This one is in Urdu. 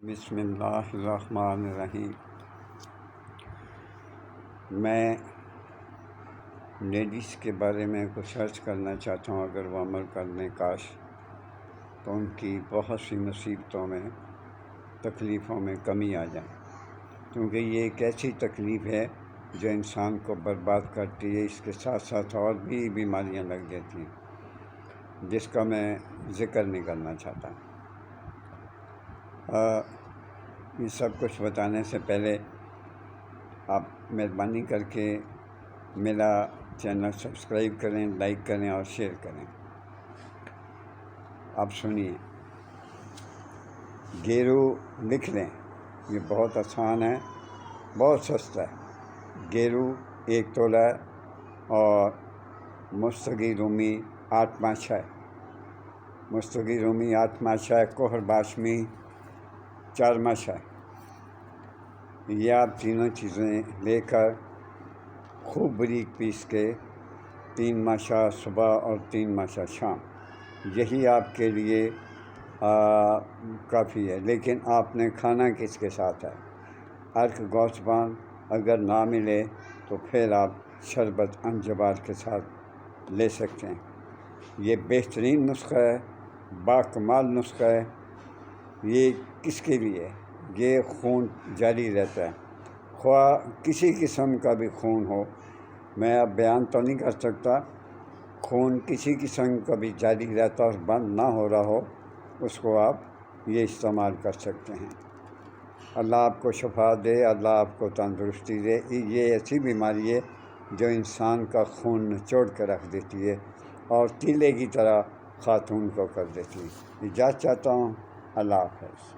بسم اللہ الرحمن الرحیم۔ میں لیڈیز کے بارے میں کچھ سرچ کرنا چاہتا ہوں، اگر وہ عمل کر لیں کاش، تو ان کی بہت سی مصیبتوں میں، تکلیفوں میں کمی آ جائے، کیونکہ یہ ایک ایسی تکلیف ہے جو انسان کو برباد کرتی ہے۔ اس کے ساتھ ساتھ اور بھی بیماریاں لگ جاتی ہیں، جس کا میں ذکر نہیں کرنا چاہتا۔ یہ سب کچھ بتانے سے پہلے آپ مہربانی کر کے میرا چینل سبسکرائب کریں، لائک کریں اور شیئر کریں۔ آپ سنیے، گیرو لکھ لیں، یہ بہت آسان ہے، بہت سستا ہے۔ گیرو 1 تولہ اور مستقی رومی 8 ماشا ہے، مستقی رومی 8 ماشا ہے، کوہر باشمی 4 ماشا ہے۔ یہ آپ تینوں چیزیں لے کر خوب باریک پیس کے 3 ماشا صبح اور 3 ماشا شام، یہی آپ کے لیے کافی ہے۔ لیکن آپ نے کھانا کس کے ساتھ ہے؟ ارک گوشت بان اگر نہ ملے تو پھر آپ شربت انجبار کے ساتھ لے سکتے ہیں۔ یہ بہترین نسخہ ہے، باکمال نسخہ ہے۔ یہ کس کے لیے؟ یہ خون جاری رہتا ہے، خواہ کسی قسم کا بھی خون ہو، میں اب بیان تو نہیں کر سکتا، خون کسی قسم کا بھی جاری رہتا اور بند نہ ہو رہا ہو، اس کو آپ یہ استعمال کر سکتے ہیں۔ اللہ آپ کو شفا دے، اللہ آپ کو تندرستی دے۔ یہ ایسی بیماری ہے جو انسان کا خون نچوڑ کے رکھ دیتی ہے اور تیلے کی طرح خاتون کو کر دیتی ہے۔ اجازت چاہتا ہوں، اللہ حافظ۔